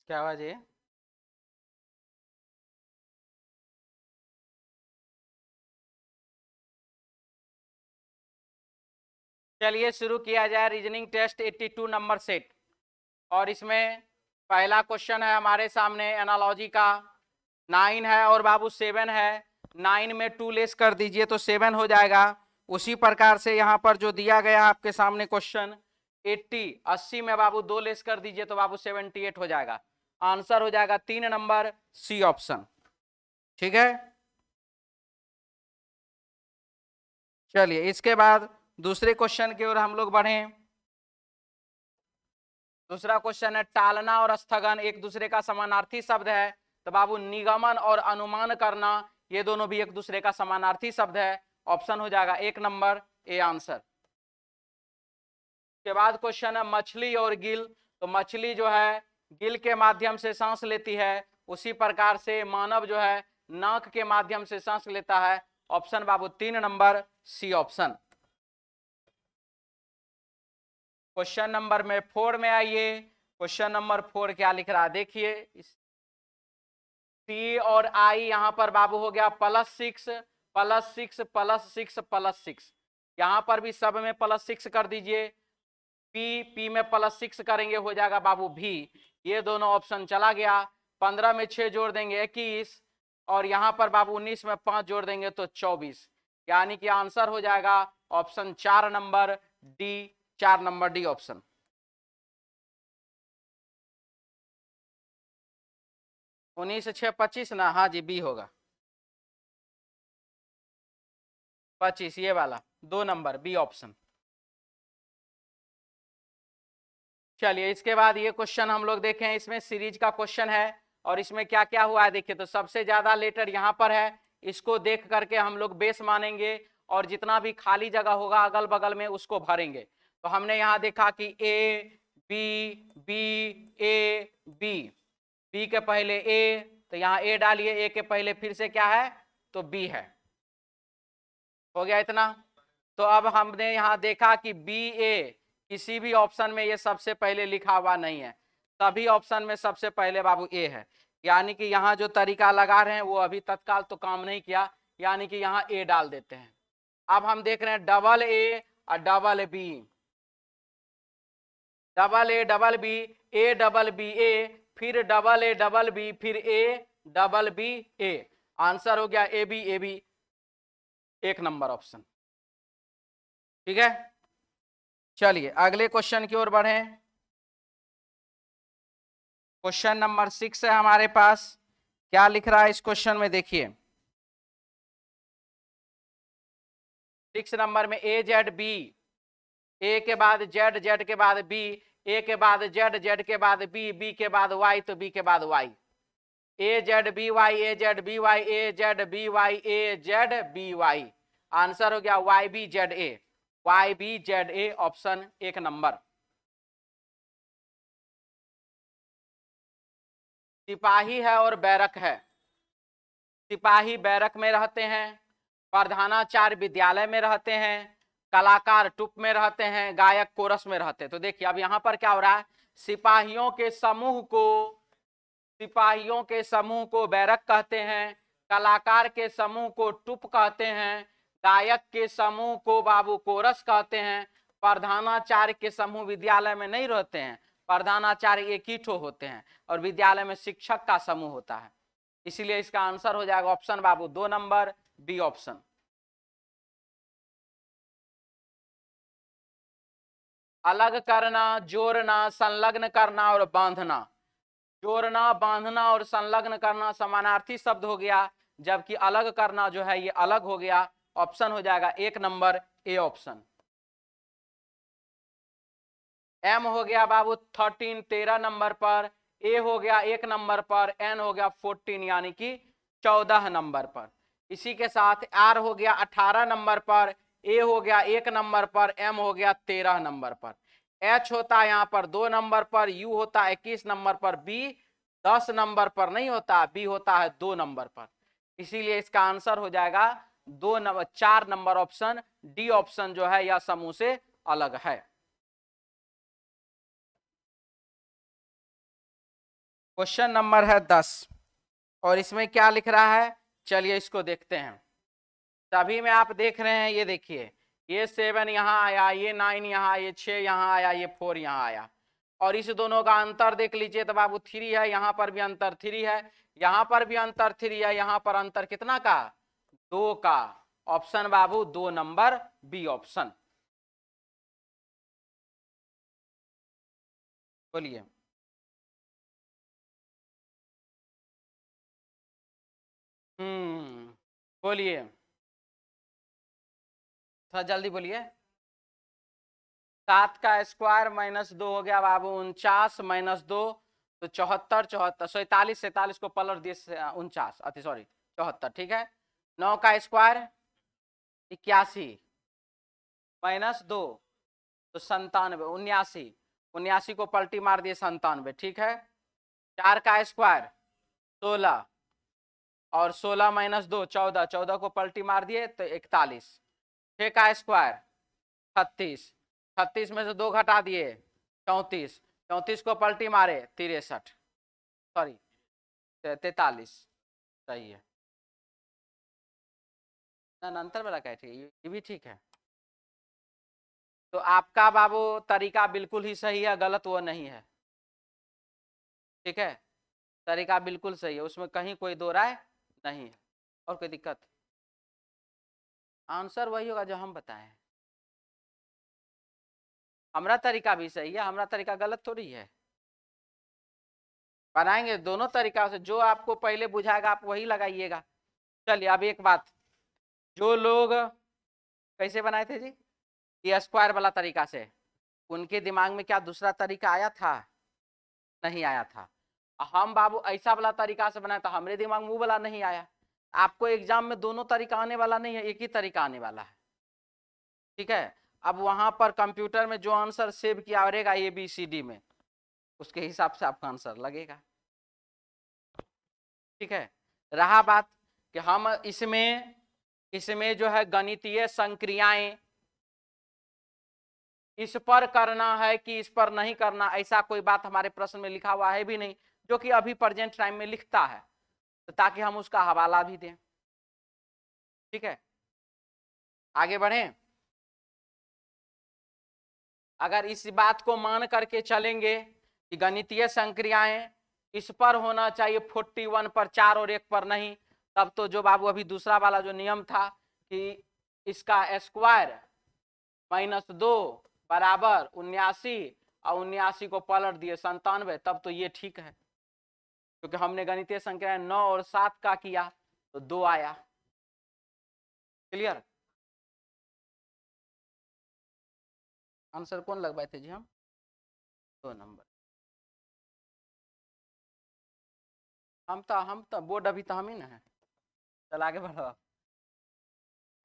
क्या हुआ जी? चलिए शुरू किया जाए रीजनिंग टेस्ट 82 नंबर सेट। और इसमें पहला क्वेश्चन है हमारे सामने एनालॉजी का। 9 है और बाबू 7 है। 9 में 2 लेस कर दीजिए तो 7 हो जाएगा। उसी प्रकार से यहाँ पर जो दिया गया आपके सामने क्वेश्चन 80 में बाबू 2 लेस कर दीजिए तो बाबू 78 हो जाएगा। आंसर हो जाएगा 3 नंबर सी ऑप्शन। ठीक है, चलिए इसके बाद दूसरे क्वेश्चन की ओर हम लोग बढ़े। दूसरा क्वेश्चन है टालना और स्थगन एक दूसरे का समानार्थी शब्द है, तो बाबू निगमन और अनुमान करना ये दोनों भी एक दूसरे का समानार्थी शब्द है। ऑप्शन हो जाएगा 1 नंबर ए आंसर। के बाद क्वेश्चन है मछली और गिल, तो मछली जो है गिल के माध्यम से सांस लेती है, उसी प्रकार से मानव जो है नाक के माध्यम से सांस लेता है। ऑप्शन बाबू 3 number C option. Question number में 4 में आइए। क्वेश्चन नंबर 4 क्या लिख रहा है देखिए। सी और आई यहां पर बाबू हो गया +6 +6 +6 +6। यहां पर भी सब में +6 कर दीजिए। पी में +6 करेंगे हो जाएगा बाबू भी। ये दोनों ऑप्शन चला गया। 15 में 6 जोड़ देंगे 21, और यहां पर बाबू 19 में 5 जोड़ देंगे तो 24। यानी कि आंसर हो जाएगा option 4 number D. 4 number D option. 19 6 25 ना, हाँ जी बी होगा। 25 ये वाला 2 नंबर बी ऑप्शन। चलिए इसके बाद ये क्वेश्चन हम लोग देखें, इसमें सीरीज का क्वेश्चन है। और इसमें क्या क्या हुआ है देखिए, तो सबसे ज्यादा लेटर यहाँ पर है, इसको देख करके हम लोग बेस मानेंगे और जितना भी खाली जगह होगा अगल बगल में उसको भरेंगे। तो हमने यहाँ देखा कि A B B A B, B के पहले ए तो यहाँ ए डालिए, ए के पहले फिर से क्या है तो बी है। हो गया इतना। तो अब हमने यहाँ देखा कि बी ए किसी भी ऑप्शन में ये सबसे पहले लिखा हुआ नहीं है, सभी ऑप्शन में सबसे पहले बाबू ए है। यानी कि यहाँ जो तरीका लगा रहे हैं वो अभी तत्काल तो काम नहीं किया, यानी कि यहाँ ए डाल देते हैं। अब हम देख रहे हैं डबल ए और double B, double A double B, A double B A, फिर डबल ए डबल बी, फिर A double B A. Answer हो गया ए बी 1 नंबर ऑप्शन। ठीक है, चलिए अगले क्वेश्चन की ओर बढ़े। क्वेश्चन नंबर 6 है हमारे पास। क्या लिख रहा है इस क्वेश्चन में देखिए। 6 नंबर में ए जेड बी, ए के बाद जेड, जेड के बाद बी, ए के बाद जेड, जेड के बाद बी, बी के बाद वाई तो बी के बाद Y. A Z B Y, A Z B Y, A Z B Y, A Z B Y. Answer हो गया Y B Z A, Y B Z A option 1 number. सिपाही है और बैरक है। सिपाही बैरक में रहते हैं, प्रधानाचार्य विद्यालय में रहते हैं, कलाकार टुप में रहते हैं, गायक कोरस में रहते हैं। तो देखिए अब यहाँ पर क्या हो रहा है, सिपाहियों के समूह को, सिपाहियों के समूह को बैरक कहते हैं, कलाकार के समूह को टुप कहते हैं, गायक के समूह को बाबू कोरस कहते हैं, प्रधानाचार्य के समूह विद्यालय में नहीं रहते हैं, प्रधानाचार्य एक ही ठो होते हैं, और विद्यालय में शिक्षक का समूह होता है। इसीलिए इसका आंसर हो जाएगा ऑप्शन बाबू 2 नंबर बी ऑप्शन। अलग करना, जोड़ना, संलग्न करना और बांधना। जोड़ना, बांधना और संलग्न करना समानार्थी शब्द हो गया, जबकि अलग करना जो है ये अलग हो गया। ऑप्शन हो जाएगा 1 नंबर ए ऑप्शन। एम हो गया बाबू 13 13 नंबर पर, ए हो गया 1 नंबर पर, एन हो गया 14 यानी कि 14 नंबर पर। इसी के साथ आर हो गया 18 नंबर पर, ए हो गया 1 नंबर पर, एम हो गया 13 नंबर पर, एच होता है यहाँ पर 2 नंबर पर, यू होता है 21 नंबर पर, बी 10 नंबर पर नहीं होता, बी होता है 2 नंबर पर। इसीलिए इसका आंसर हो जाएगा 2 number 4 number option D option जो है यह समूह से अलग है। क्वेश्चन नंबर है 10 और इसमें क्या लिख रहा है, चलिए इसको देखते हैं। तभी में आप देख रहे हैं, ये देखिए, ये 7 यहाँ आया, ये 9 यहाँ, ये 6 यहाँ आया, ये 4 यहाँ आया, और इस दोनों का अंतर देख लीजिए तो बाबू 3 है, यहाँ पर भी अंतर 3 है, यहाँ पर भी अंतर 3 है, यहाँ पर अंतर कितना का, 2 का। ऑप्शन बाबू 2 नंबर बी ऑप्शन। बोलिए। बोलिए, थोड़ा जल्दी बोलिए। 7 का स्क्वायर माइनस 2 हो गया बाबू 49, माइनस 2 तो 74, 74 47, 47 को पलट दिए 49, अति सॉरी 74, ठीक है। 9 का स्क्वायर 81 माइनस 2 तो 97, 79, 79 को पलटी मार दिए 97, ठीक है। 4 का स्क्वायर 16 और 16 माइनस 2 14, 14 को पलटी मार दिए तो 41। 6 का स्क्वायर 36, 36 में से 2 घटा दिए 34, 34 को पलटी मारे 63, सॉरी 43, सही है ना, अंतर वाला क्या है, ये भी ठीक है। तो आपका बाबू तरीका बिल्कुल ही सही है, गलत वो नहीं है, ठीक है। तरीका बिल्कुल सही है, उसमें कहीं कोई दो राय नहीं है। और कोई दिक्कत, आंसर वही होगा जो हम बताएं। हमारा तरीका भी सही है, हमारा तरीका गलत थोड़ी है। बनाएंगे दोनों तरीका से, जो आपको पहले बुझाएगा आप वही लगाइएगा। चलिए अब एक बात, जो लोग कैसे बनाए थे जी, ये स्क्वायर वाला तरीका से, उनके दिमाग में क्या दूसरा तरीका आया था, नहीं आया था। हम बाबू ऐसा वाला तरीका से बनाया था, हमारे दिमाग में वो वाला नहीं आया। आपको एग्जाम में दोनों तरीका आने वाला नहीं है, एक ही तरीका आने वाला है, ठीक है। अब वहां पर कंप्यूटर में जो आंसर सेव किया रहेगा ABCD में, उसके हिसाब से आपका आंसर लगेगा, ठीक है। रहा बात कि हम इसमें जो है गणितीय संक्रियाएं, इस पर करना है कि इस पर नहीं करना, ऐसा कोई बात हमारे प्रश्न में लिखा हुआ है भी नहीं, जो कि अभी प्रेजेंट टाइम में लिखता है, तो ताकि हम उसका हवाला भी दें, ठीक है। आगे बढ़ें। अगर इस बात को मान करके चलेंगे कि गणितीय संक्रियाएं इस पर होना चाहिए 41 पर, 4 और 1 पर नहीं, तब तो जो बाबू अभी दूसरा वाला जो नियम था कि इसका स्क्वायर माइनस 2 बराबर 79 और 79 को पलट दिए 97, तब तो ये ठीक है, क्योंकि हमने गणितीय संख्या 9 और 7 का किया तो 2 आया। क्लियर। आंसर कौन लगवाए थे जी हम, 2 नंबर। हम तो बोर्ड अभी तो हम ही ना है। चल आगे बढ़ो।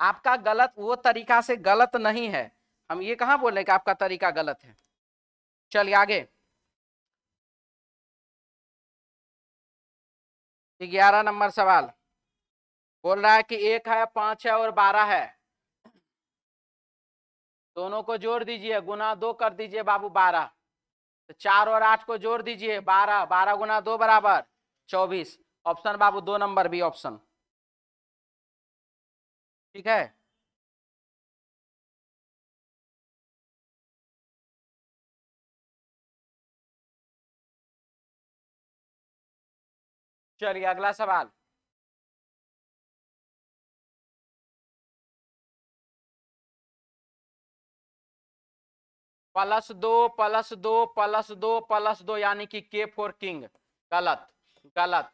आपका गलत वो तरीका से गलत नहीं है, हम ये कहां बोल रहे कि आपका तरीका गलत है। चलिए आगे। 11 नंबर सवाल बोल रहा है कि 1 है, 5 है और 12 है, दोनों को जोड़ दीजिए, गुना 2 कर दीजिए बाबू 12, तो 4 और 8 को जोड़ दीजिए 12, 12 गुना 2 बराबर 24। ऑप्शन बाबू 2 नंबर बी ऑप्शन, ठीक है। चलिए अगला सवाल। +2 +2 +2 +2 यानी कि K4 किंग, गलत गलत।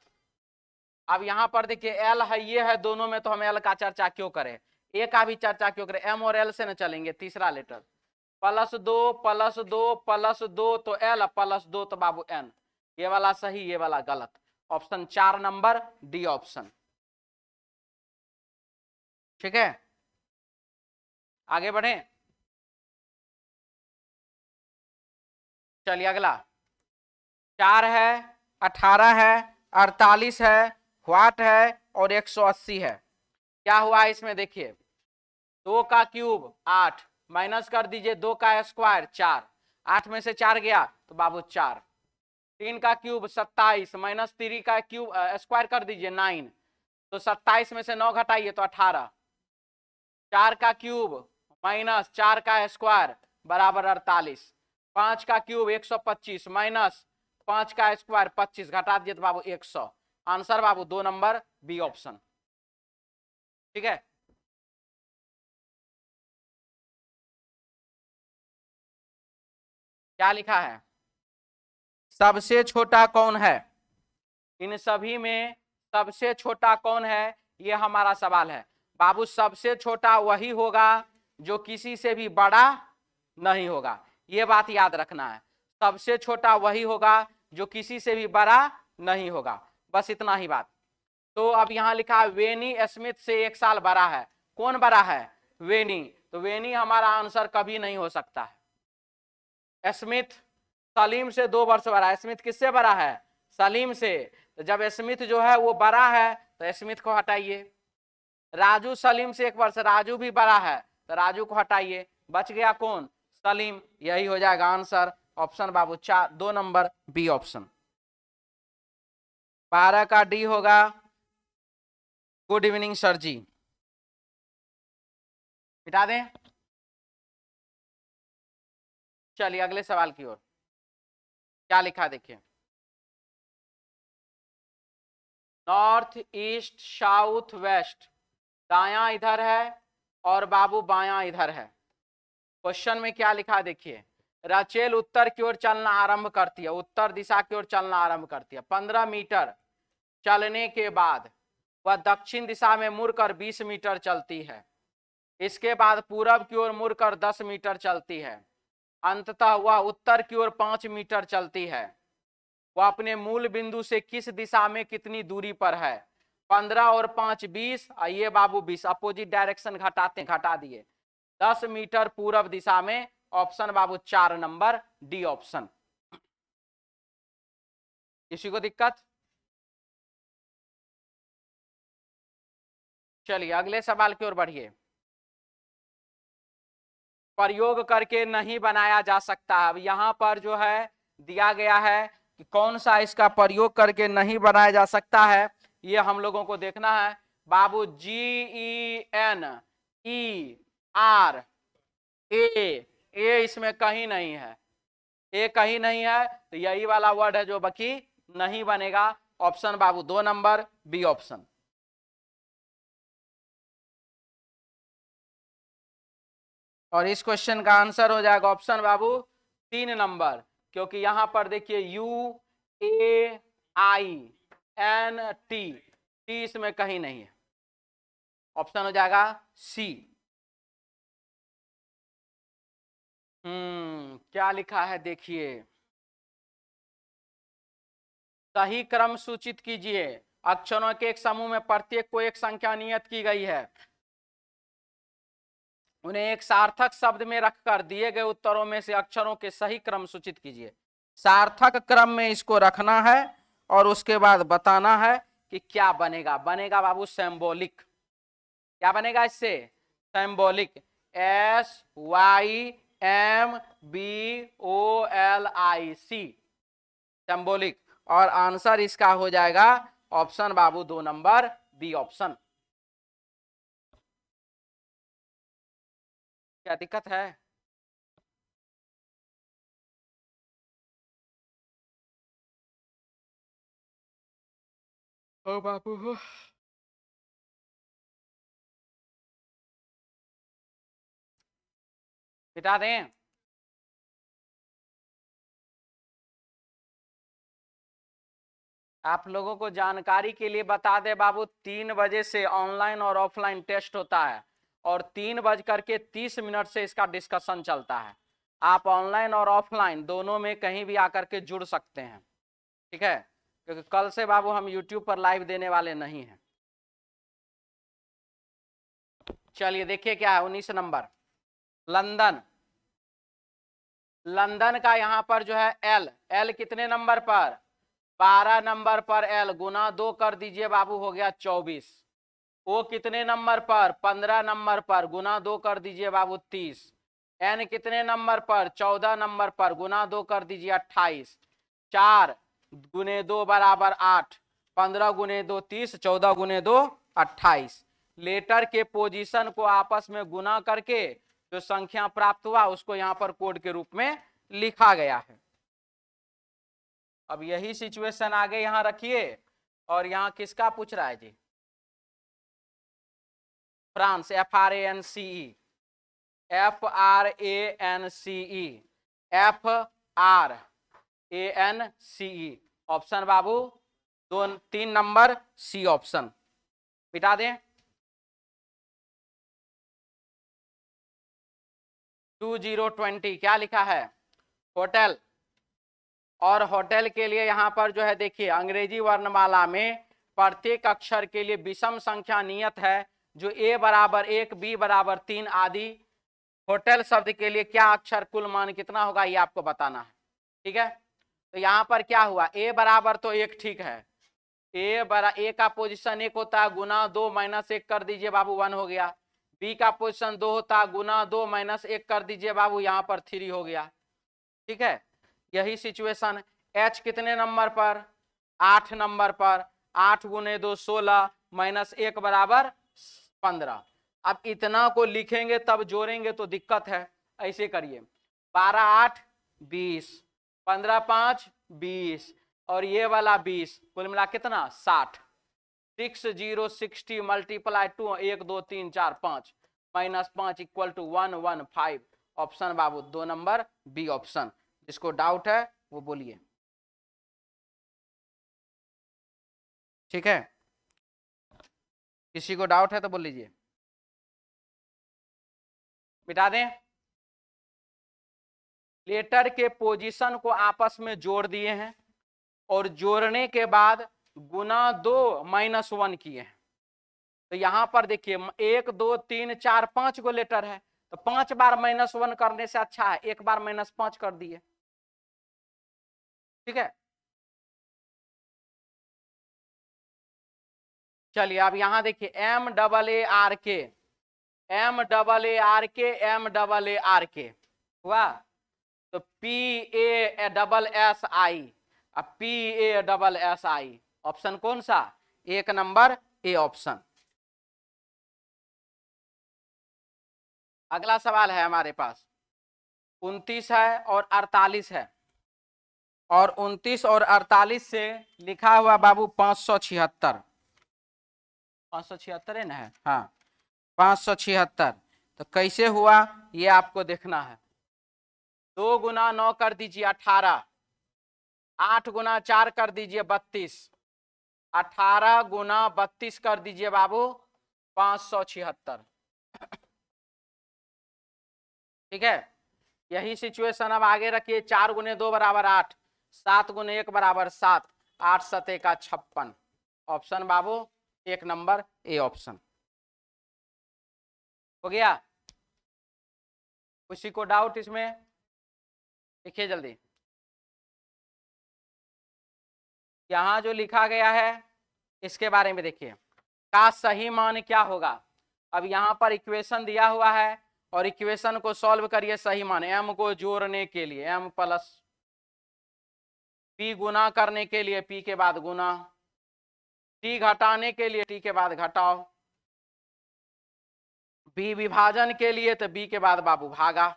अब यहां पर देखिए एल है, ये है, दोनों में तो हम एल का चर्चा क्यों करें, ए का भी चर्चा क्यों करें, एम और एल से न चलेंगे, तीसरा लेटर +2 +2 +2 तो एल +2 तो बाबू एन, ये वाला सही ये वाला गलत। ऑप्शन 4 नंबर डी ऑप्शन, ठीक है। आगे बढ़े। चलिए अगला, 4 है, 18 है, 48 है, व्हाट है और 180 है। क्या हुआ इसमें देखिए, 2 का क्यूब 8, माइनस कर दीजिए 2 का स्क्वायर 4, 8 में से 4 गया तो बाबू 4, 3 का क्यूब 27 माइनस 3 का क्यूब स्क्वायर कर दीजिए 9, तो 27 में से 9 घटाइए तो 18। 4 का क्यूब माइनस 4 का स्क्वायर बराबर 48। 5 का क्यूब 125 माइनस 5 का स्क्वायर 25, घटा दिए तो बाबू 100। आंसर बाबू 2 नंबर बी ऑप्शन। ठीक है, क्या लिखा है? सबसे छोटा कौन है? इन सभी में सबसे छोटा कौन है, ये हमारा सवाल है बाबू। सबसे छोटा वही होगा जो किसी से भी बड़ा नहीं होगा, ये बात याद रखना है। सबसे छोटा वही होगा जो किसी से भी बड़ा नहीं होगा, बस इतना ही बात। तो अब यहां लिखा है वेनी स्मिथ से 1 साल बड़ा है। कौन बड़ा है? वेनी। तो वेनी हमारा आंसर कभी नहीं हो सकता है। स्मिथ सलीम से 2 वर्ष बड़ा है। स्मिथ किससे बड़ा है? सलीम से। तो जब स्मिथ जो है वो बड़ा है तो स्मिथ को हटाइए। राजू सलीम से 1 वर्ष, राजू भी बड़ा है तो राजू को हटाइए, बच गया कौन? सलीम। यही हो जाएगा आंसर ऑप्शन बाबू 4, 2 नंबर बी ऑप्शन। 12 का डी होगा गुड इवनिंग सर जी। मिटा दें? चलिए अगले सवाल की ओर। क्या लिखा देखिए, नॉर्थ ईस्ट साउथ वेस्ट, दायां इधर है और बाबू बायां इधर है। क्वेश्चन में क्या लिखा देखिए, राचेल उत्तर की ओर चलना आरंभ करती है, उत्तर दिशा की ओर चलना आरंभ करती है। 15 मीटर चलने के बाद वह दक्षिण दिशा में मुड़कर 20 मीटर चलती है। इसके बाद पूरब की ओर मुड़कर 10 मीटर चलती है। अंततः वह उत्तर की ओर 5 मीटर चलती है। वह अपने मूल बिंदु से किस दिशा में कितनी दूरी पर है? 15 और 5 20, ये बाबू 20, अपोजिट डायरेक्शन घटाते घटा दिए। 10 मीटर पूरब दिशा में। ऑप्शन बाबू 4 नंबर डी ऑप्शन। किसी को दिक्कत? चलिए अगले सवाल की ओर बढ़िए। प्रयोग करके नहीं बनाया जा सकता। अब यहां पर जो है दिया गया है कि कौन सा इसका प्रयोग करके नहीं बनाया जा सकता है, ये हम लोगों को देखना है बाबू। GENER ए इसमें कहीं नहीं है, ए कहीं नहीं है, तो यही वाला वर्ड है जो बाकी नहीं बनेगा। ऑप्शन बाबू 2 नंबर बी ऑप्शन। और इस क्वेश्चन का आंसर हो जाएगा ऑप्शन बाबू 3 नंबर, क्योंकि यहां पर देखिए UAINT, टी इसमें कहीं नहीं है। ऑप्शन हो जाएगा सी। क्या लिखा है देखिए, सही क्रम सूचित कीजिए। अक्षरों के एक समूह में प्रत्येक को एक संख्या नियत की गई है, उन्हें एक सार्थक शब्द में रखकर दिए गए उत्तरों में से अक्षरों के सही क्रम सूचित कीजिए। सार्थक क्रम में इसको रखना है और उसके बाद बताना है कि क्या बनेगा। बनेगा बाबू सिंबॉलिक। क्या बनेगा इससे? सिंबॉलिक। SYMBOLIC, symbolic. और आंसर इसका हो जाएगा ऑप्शन बाबू 2 नंबर बी ऑप्शन। क्या दिक्कत है? ओ बाबू हो, मिटा दें? आप लोगों को जानकारी के लिए बता दें बाबू, 3 बजे से ऑनलाइन और ऑफलाइन टेस्ट होता है और 3:30 से इसका डिस्कशन चलता है। आप ऑनलाइन और ऑफलाइन दोनों में कहीं भी आकर के जुड़ सकते हैं, ठीक है, क्योंकि कल से बाबू हम यूट्यूब पर लाइव देने वाले नहीं हैं। चलिए देखिए क्या है 19 नंबर, लंदन। लंदन का यहां पर जो है एल, एल कितने नंबर पर? 12 नंबर पर। एल गुना 2 कर दीजिए बाबू, हो गया 24। ओ कितने नंबर पर? 15 नंबर पर। गुना 2 कर दीजिए बाबू 30। एन कितने नंबर पर? 14 नंबर पर। गुना 2 कर दीजिए 28। 4 गुने 2 बराबर 8, 15 गुने 2 30, 14 गुने 2 28। लेटर के पोजीशन को आपस में गुना करके जो संख्या प्राप्त हुआ उसको यहां पर कोड के रूप में लिखा गया है। अब यही सिचुएशन आगे यहां रखिए और यहां किसका पूछ रहा है जी? France, FRANCE, FRANCE, FRANCE। Option बाबू 3 नंबर सी ऑप्शन मिटा दें। 2020 क्या लिखा है? होटल। और होटल के लिए यहां पर जो है देखिए अंग्रेजी वर्णमाला में प्रत्येक अक्षर के लिए विषम संख्या नियत है, जो ए बराबर 1, बी बराबर 3 आदि। होटल शब्द के लिए क्या अक्षर कुल मान कितना होगा ये आपको बताना है, ठीक है। तो यहां पर क्या हुआ, ए बराबर तो 1 ठीक है, ए का पोजीशन 1 होता है, गुना 2 माइनस 1 कर दीजिए बाबू 1 हो गया। बी का पोजीशन 2 होता है, गुना 2 माइनस 1 कर दीजिए बाबू, यहां पर 3 हो गया, ठीक है। यही सिचुएशन एच कितने नंबर पर? 8 नंबर पर। 8 गुने 2 16 माइनस 1 बराबर 15। अब इतना को लिखेंगे तब जोड़ेंगे तो दिक्कत है, ऐसे करिए 12 8 20, 15 5 20 और ये वाला 20, कुल मिला कितना 60। 60 60 multiply 2 1 2 3 4 5 minus 5 equal to 115। Option बाबू 2 नंबर बी ऑप्शन। जिसको डाउट है वो बोलिए, ठीक है। किसी को डाउट है तो बोल लीजिए, मिटा दें। लेटर के पोजीशन को आपस में जोड़ दिए हैं और जोड़ने के बाद गुना 2 माइनस 1 किए हैं। तो यहां पर देखिए 1 2 3 4 5 गो लेटर है, तो 5 बार माइनस 1 करने से अच्छा है 1 बार माइनस 5 कर दिए, ठीक है। चलिए अब यहां देखिए MAARK, MAARK हुआ, तो PASSI, अब PASSI ऑप्शन कौन सा? 1 नंबर ए ऑप्शन। अगला सवाल है हमारे पास 29 है और 48 है, और 29 और 48 से लिखा हुआ बाबू 576, 576 है ना? है हाँ 576। तो कैसे हुआ ये आपको देखना है। 2 गुना 9 कर दीजिए 18, 8 गुना 4 कर दीजिए 32, 18 गुना 32 कर दीजिए बाबू 576, ठीक है। यही सिचुएशन अब आगे रखिए। 4 गुने 2 बराबर 8, 7 गुने 1 बराबर 7, 8 सते का 56। Option Babu 1 number A option हो गया। किसी को डाउट इसमें? देखिए जल्दी, यहां जो लिखा गया है इसके बारे में देखिए, का सही मान क्या होगा। अब यहां पर इक्वेशन दिया हुआ है और इक्वेशन को सॉल्व करिए सही मान। m को जोड़ने के लिए m प्लस p, गुना करने के लिए p के बाद गुना, t घटाने के लिए t के बाद घटाओ, b विभाजन के लिए तो b के बाद बाबू भागा।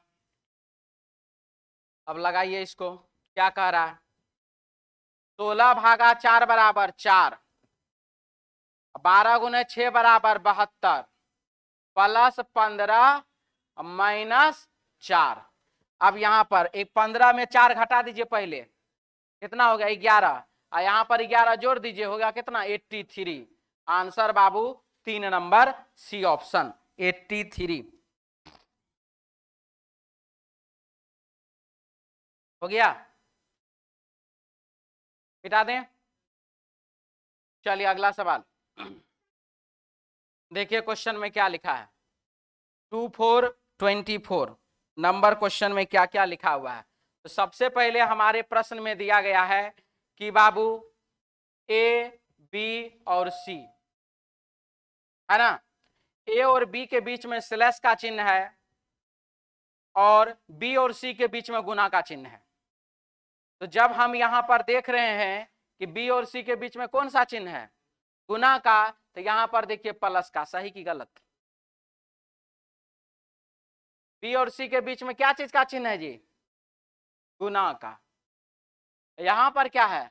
अब लगाइए इसको, क्या कह रहा है? 16 भागा 4 बराबर 4, 12 गुने 6 बराबर 72, प्लस 15 माइनस 4। अब यहां पर एक 15 में 4 घटा दीजिए, पहले कितना हो गया 11, और यहां पर 11 जोड़ दीजिए, हो गया कितना 83। आंसर बाबू 3 नंबर सी ऑप्शन 83 हो गया। मिटा दें। चलिए अगला सवाल देखिए क्वेश्चन में क्या लिखा है। 2424 नंबर क्वेश्चन में क्या क्या लिखा हुआ है। तो सबसे पहले हमारे प्रश्न में दिया गया है कि बाबू ए बी और सी है ना, ए और बी के बीच में स्लैश का चिन्ह है और बी और सी के बीच में गुना का चिन्ह है। तो जब हम यहां पर देख रहे हैं कि बी और सी के बीच में कौन सा चिन्ह है, गुना का, तो यहां पर देखिए प्लस का, सही की गलत? बी और सी के बीच में क्या चीज का चिन्ह है जी? गुना का। यहां पर क्या है,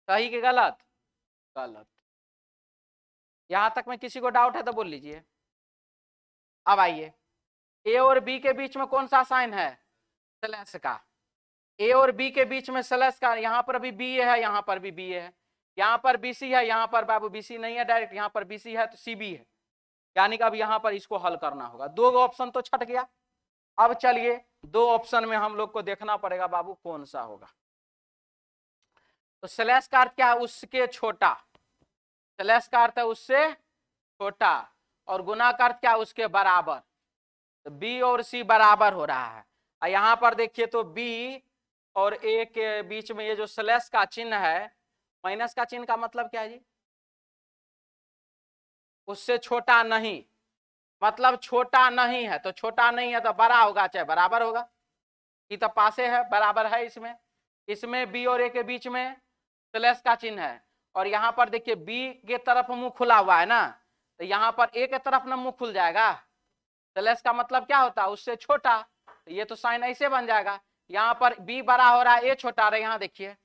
सही की गलत? गलत। यहां तक में किसी को डाउट है तो बोल लीजिए। अब आइए, ए और बी के बीच में कौन सा साइन है? स्लैश का। ए और बी के बीच में स्लैश का, यहां पर भी बी है, यहां पर भी बी है, यहां पर बीसी है, यहां पर बाबू बीसी नहीं है डायरेक्ट, यहां पर बीसी है तो सीबी है, यानी कि अब यहां पर इसको हल करना होगा। दो ऑप्शन तो छट गया। अब चलिए दो ऑप्शन में हम लोग को देखना पड़ेगा बाबू कौन सा होगा। तो स्लैश का अर्थ क्या है? उसके छोटा। स्लैश का अर्थ है उससे छोटा, और गुना का अर्थ क्या है? उसके बराबर। तो बी और सी बराबर हो रहा है। और यहां पर देखिए तो बी और ए के बीच में ये जो स्लैश का चिन्ह है, माइनस का चिन्ह का मतलब क्या है जी? उससे छोटा नहीं, मतलब छोटा नहीं है, तो छोटा नहीं है तो बड़ा होगा चाहे बराबर होगा, ये तो पासे है, बराबर है। इसमें इसमें बी और ए के बीच में स्लैश का चिन्ह है, और यहां पर देखिए बी के तरफ मुंह खुला हुआ है ना, तो यहां पर ए के तरफ ना मुंह खुल जाएगा। स्लैश का मतलब क्या होता है? उससे छोटा, तो ये तो साइन ऐसे बन जाएगा। यहां पर बी बड़ा हो रहा है, ए छोटा रहा है, यहां देखिए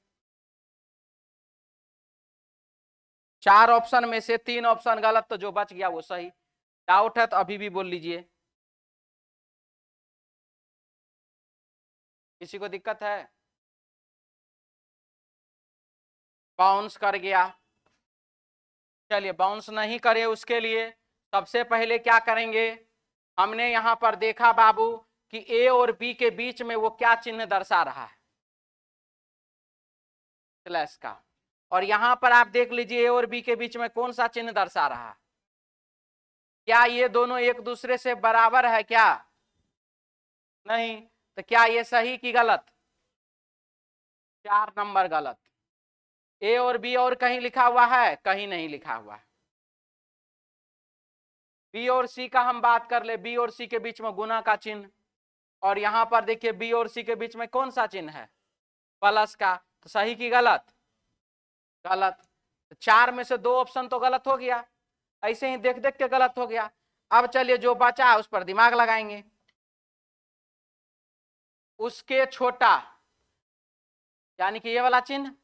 चार ऑप्शन में से तीन ऑप्शन गलत, तो जो बच गया वो सही। डाउट है तो अभी भी बोल लीजिए। किसी को दिक्कत है? बाउंस कर गया। चलिए बाउंस नहीं करे उसके लिए सबसे पहले क्या करेंगे, हमने यहां पर देखा बाबू कि ए और बी के बीच में वो क्या चिन्ह दर्शा रहा है? स्लैश का। और यहां पर आप देख लीजिए ए और बी के बीच में कौन सा चिन्ह दर्शा रहा है? क्या ये दोनों एक दूसरे से बराबर है क्या? नहीं। तो क्या ये सही की गलत? 4 नंबर गलत। ए और बी और कहीं लिखा हुआ है? कहीं नहीं लिखा हुआ है। बी और सी का हम बात कर ले, बी और सी के बीच में गुना का चिन्ह, और यहां पर देखिए बी और सी के बीच में कौन सा चिन्ह है? प्लस का। तो सही की गलत? गलत। तो चार में से दो ऑप्शन तो गलत हो गया, ऐसे ही देख देख के गलत हो गया। अब चलिए जो बचा है उस पर दिमाग लगाएंगे। उसके छोटा, यानी कि ये वाला चिन्ह,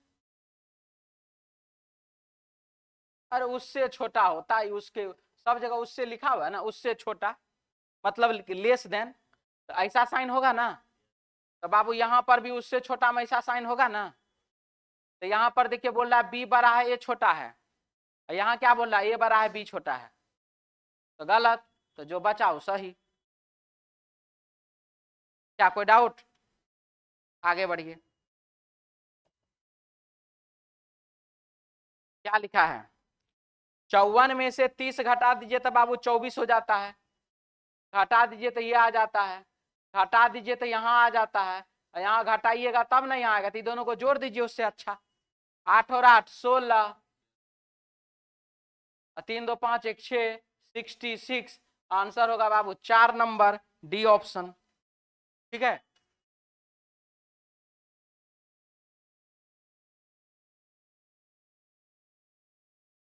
अरे उससे छोटा होता है, उसके सब जगह उससे लिखा हुआ है ना, उससे छोटा मतलब लेस देन, तो ऐसा साइन होगा ना। तो बाबू यहां पर भी उससे छोटा में ऐसा साइन होगा ना। तो यहां पर देखिए बोल रहा है बी बड़ा है ए छोटा है, यहाँ क्या बोल रहा है? ए बड़ा है बी छोटा है, तो गलत। तो जो बचा वो सही। क्या कोई डाउट? आगे बढ़िए। क्या लिखा है? 54 में से 30 घटा दीजिए तो बाबू 24 हो जाता है, घटा दीजिए तो ये आ जाता है, घटा दीजिए तो यहाँ आ जाता है, यहाँ घटाइएगा तब नहीं आएगा, तो दोनों को जोड़ दीजिए उससे अच्छा। 8 और 8 16, 3 2 5 1 6, 66। आंसर होगा बाबू 4 नंबर, डी ऑप्शन। ठीक है।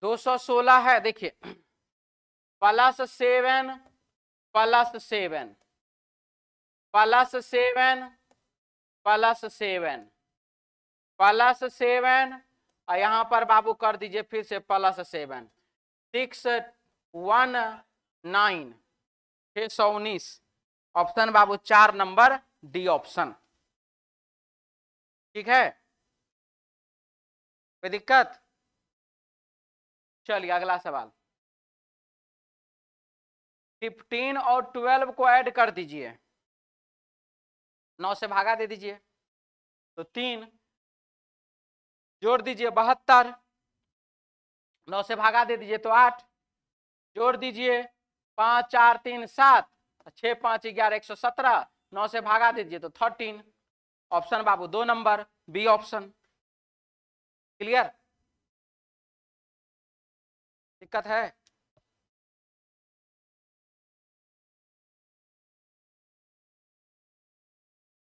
216 है देखिए, +7 +7 +7 +7 +7, और यहां पर बाबू कर दीजिए फिर से +7, 619, 619। ऑप्शन बाबू 4 नंबर, डी ऑप्शन। ठीक है, कोई दिक्कत? चलिए अगला सवाल। 15 और 12 को ऐड कर दीजिए, 9 से भागा दे दीजिए तो 3, जोड़ दीजिए 72, 9 से भागा दे दीजिए तो 8, जोड़ दीजिए 5 4 3 7, 6 5 11 117, 9 से भागा दीजिए तो 13। ऑप्शन बाबू 2 नंबर, बी ऑप्शन। क्लियर? दिक्कत है?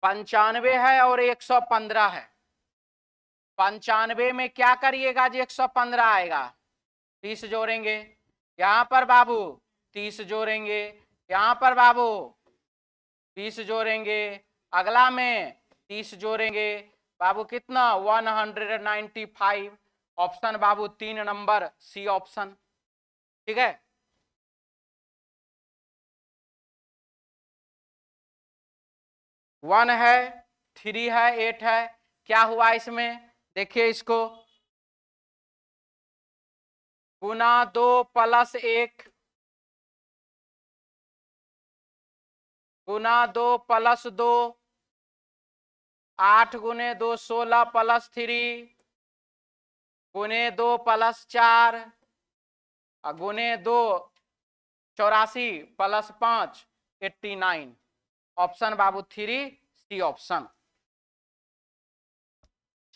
पंचानवे है और 115 है। 95 में क्या करिएगा जी, 115 आएगा, 30 जोड़ेंगे। यहां पर बाबू 30 जोड़ेंगे, यहां पर बाबू 20 जोड़ेंगे, अगला में 30 जोड़ेंगे बाबू, कितना 195। ऑप्शन बाबू 3 नंबर सी ऑप्शन। ठीक है, 1 है, 3 है, 8 है, क्या हुआ इसमें, देखिए इसको, गुना 2 प्लस 1, गुना 2 प्लस 2, 8 गुने 2 16 प्लस 3, गुने 2 प्लस 4, गुने 2 84 प्लस 5 89। ऑप्शन बाबू 3 सी ऑप्शन।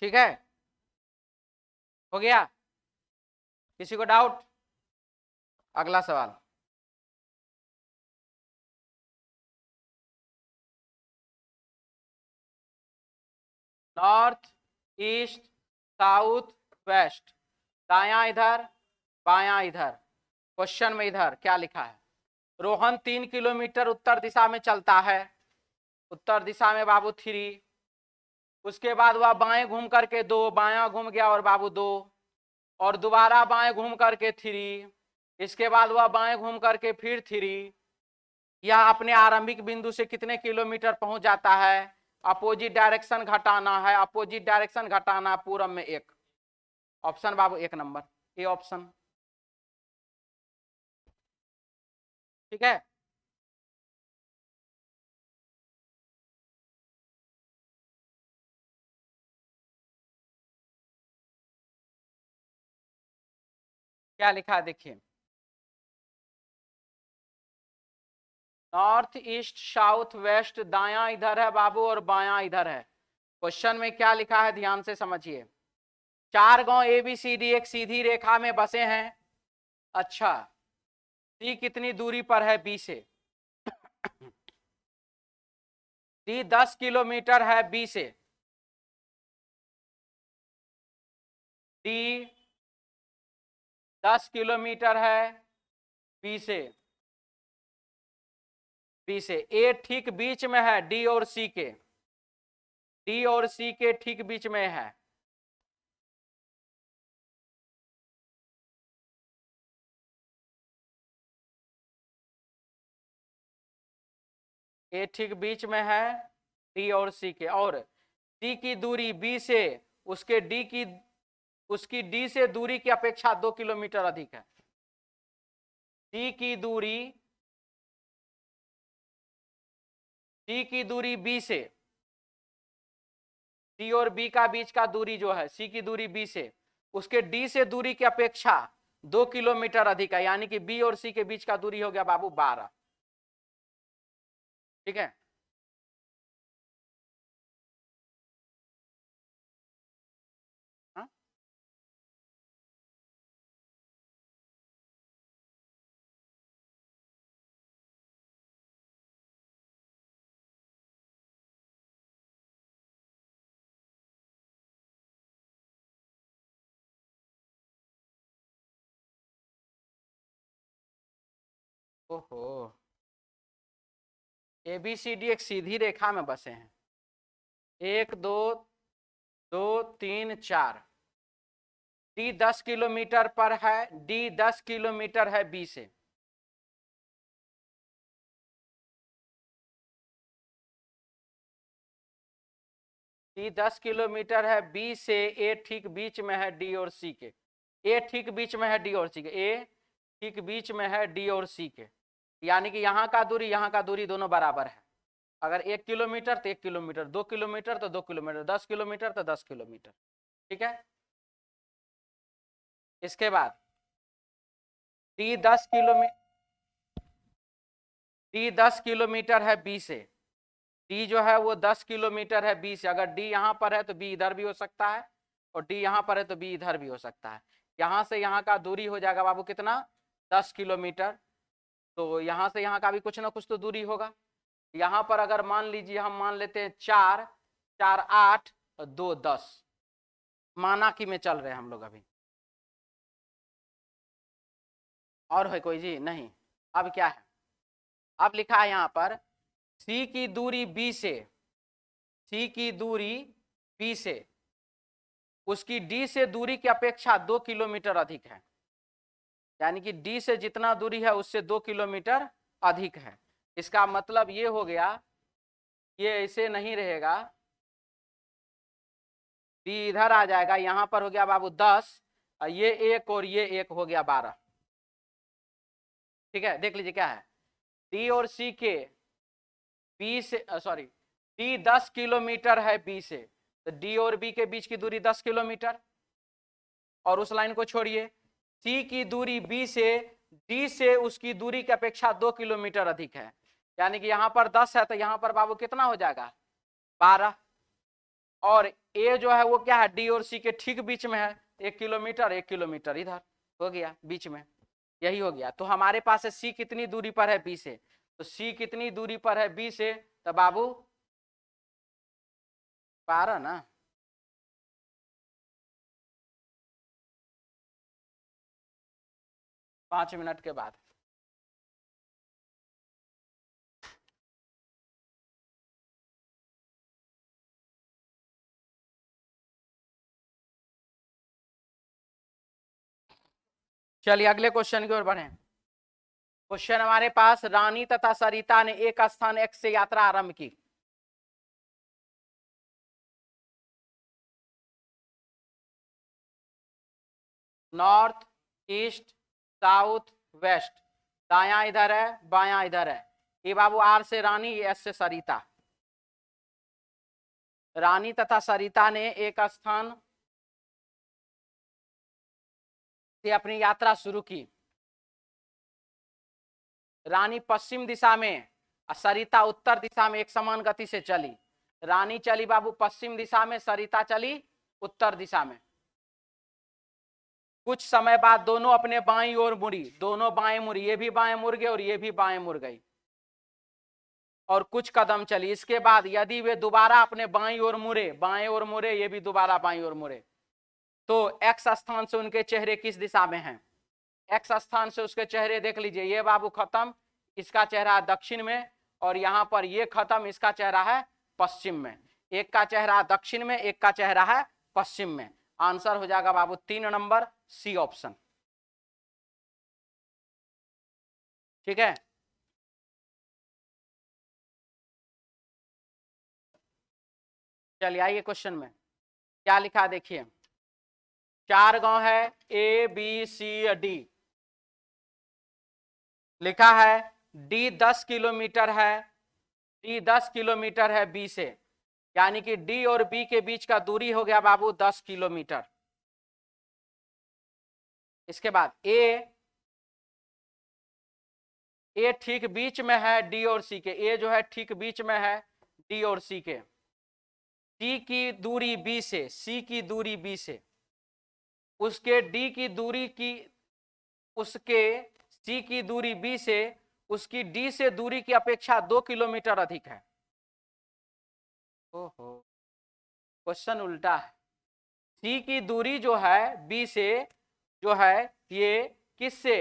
ठीक है, हो गया, किसी को डाउट? अगला सवाल, नॉर्थ, ईस्ट, साउथ, वेस्ट, दाया इधर, बायां इधर। क्वेश्चन में इधर क्या लिखा है, रोहन 3 किलोमीटर उत्तर दिशा में चलता है, उत्तर दिशा में बाबू 3, उसके बाद वह बाएं घूम करके 2, बायां घूम गया और बाबू 2, और दोबारा बाएं घूम करके 3, इसके बाद वह बाएं घूम करके फिर 3, यह अपने आरंभिक बिंदु से कितने किलोमीटर पहुंच जाता है, अपोजिट डायरेक्शन घटाना है, अपोजिट डायरेक्शन घटाना पूरब में 1। Option Babu 1 number A option. ठीक है, क्या लिखा है देखिए, नॉर्थ, ईस्ट, साउथ, वेस्ट, दायां इधर है बाबू और बायां इधर है। क्वेश्चन में क्या लिखा है ध्यान से समझिए, 4 गांव ए बी सी डी एक सीधी रेखा में बसे हैं। अच्छा, डी कितनी दूरी पर है बी से, डी 10 किलोमीटर है बी से, डी 10 किलोमीटर है बी से, बी से, ए ठीक बीच में है डी और सी के, डी और सी के ठीक बीच में है। ए ठीक बीच में है डी और सी के, और डी की दूरी बी से उसके डी की, उसकी डी से दूरी की अपेक्षा 2 किलोमीटर अधिक है। डी की दूरी, डी की दूरी बी से, डी और बी का बीच का दूरी जो है, सी की दूरी बी से उसके डी से दूरी की अपेक्षा 2 किलोमीटर अधिक है, यानी कि बी और सी के बीच का दूरी हो गया बाबू 12। ठीक है, हाँ? ओहो, ए बी सी डी एक सीधी रेखा में बसे हैं, 1 2 2 3 4, डी 10 किलोमीटर पर है, डी 10 किलोमीटर है बी से, डी 10 किलोमीटर है बी से, ए ठीक बीच में है डी और सी के, ए ठीक बीच में है डी और सी के, ए ठीक बीच में है डी और सी के, यानी कि यहाँ का दूरी दोनों बराबर है। अगर 1 किलोमीटर तो 1 किलोमीटर, 2 किलोमीटर तो 2 किलोमीटर, 10 किलोमीटर तो 10 किलोमीटर। ठीक है, इसके बाद डी 10 किलोमीटर, डी 10 किलोमीटर है बी से, डी जो है वो 10 किलोमीटर है बी से, अगर डी यहाँ पर है तो बी इधर भी हो सकता है, और डी यहाँ पर है तो बी इधर भी हो सकता है। यहाँ से यहाँ का दूरी हो जाएगा बाबू कितना, 10 किलोमीटर, तो यहाँ से यहाँ का भी कुछ ना कुछ तो दूरी होगा। यहाँ पर अगर मान लीजिए हम मान लेते हैं 4 4 8 2 10, मानाकी में चल रहे हैं हम लोग अभी। और है कोई जी? नहीं। अब क्या है, अब लिखा है यहाँ पर सी की दूरी बी से, सी की दूरी बी से उसकी डी से दूरी की अपेक्षा 2 किलोमीटर अधिक है। यानी कि डी से जितना दूरी है उससे 2 किलोमीटर अधिक है। इसका मतलब ये हो गया, ये ऐसे नहीं रहेगा, डी इधर आ जाएगा, यहां पर हो गया बाबू 10, ये 1 और ये 1 हो गया 12। ठीक है, देख लीजिए क्या है, डी और सी के बी से, सॉरी, डी 10 किलोमीटर है बी से, तो डी और बी के बीच की दूरी 10 किलोमीटर। और उस लाइन को छोड़िए, सी की दूरी बी से डी से उसकी दूरी की अपेक्षा 2 किलोमीटर अधिक है। यानी कि यहां पर 10 है तो यहां पर बाबू कितना हो जाएगा, 12। और ए जो है वो क्या है, डी और सी के ठीक बीच में है, 1 किलोमीटर 1 किलोमीटर इधर हो गया बीच में, यही हो गया। तो हमारे पास है सी कितनी दूरी पर है बी से, तो सी कितनी दूरी पर है बी से, तो बाबू 12 ना। पांच मिनट के बाद चलिए अगले क्वेश्चन की ओर बढ़े। क्वेश्चन हमारे पास, रानी तथा सरिता ने एक स्थान एक्स से यात्रा आरंभ की। नॉर्थ, ईस्ट, साउथ, वेस्ट, दाया इधर है बाया इधर है। ये बाबू आर से रानी, एस से सरिता। रानी तथा सरिता ने एक स्थान से अपनी यात्रा शुरू की। रानी पश्चिम दिशा में और सरिता उत्तर दिशा में एक समान गति से चली। रानी चली बाबू पश्चिम दिशा में, सरिता चली उत्तर दिशा में। कुछ समय बाद दोनों अपने बाईं ओर मुड़ी, दोनों बाएं मुड़ी, ये भी बाएं मुड़ गए और ये भी बाएं मुड़ गई और कुछ कदम चली। इसके बाद यदि वे दोबारा अपने बाईं ओर मुड़े, बाएं ओर मुड़े, ये भी दोबारा बाईं ओर मुड़े, तो एक्स स्थान से उनके चेहरे किस दिशा में हैं? एक्स स्थान से उसके चेहरे देख लीजिए, ये बाबू खत्म, इसका चेहरा दक्षिण में, और यहां पर ये खत्म, इसका चेहरा है पश्चिम में। एक का चेहरा दक्षिण में, एक का चेहरा है पश्चिम में। आंसर हो जाएगा बाबू 3 नंबर, सी ऑप्शन। ठीक है, चलिए आइए क्वेश्चन में क्या लिखा देखिए। 4 गांव है, ए बी सी डी। लिखा है डी 10 किलोमीटर है, डी 10 किलोमीटर है बी से, यानी कि डी और बी के बीच का दूरी हो गया बाबू 10 किलोमीटर। इसके बाद ए ठीक बीच में है डी और सी के, ए जो है ठीक बीच में है डी और सी के। सी की दूरी बी से, सी की दूरी बी से उसके डी की दूरी की, उसके सी की दूरी बी से उसकी डी से दूरी की अपेक्षा 2 किलोमीटर अधिक है। ओहो, क्वेश्चन उल्टा है। सी की दूरी जो है बी से, जो है ये किससे,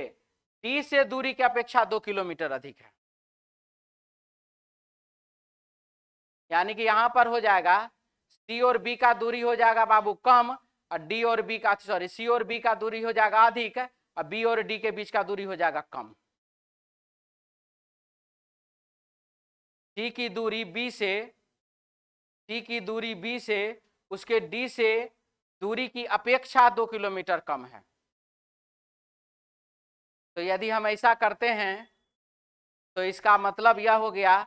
डी से दूरी की अपेक्षा 2 किलोमीटर अधिक है। यानी कि यहां पर हो जाएगा सी और बी का दूरी हो जाएगा बाबू कम, और डी और बी का, सॉरी, सी और बी का दूरी हो जाएगा अधिक, और बी और डी के बीच का दूरी हो जाएगा कम। सी की दूरी बी से, सी की दूरी बी से उसके डी से दूरी की अपेक्षा 2 किलोमीटर कम है। तो यदि हम ऐसा करते हैं तो इसका मतलब यह हो गया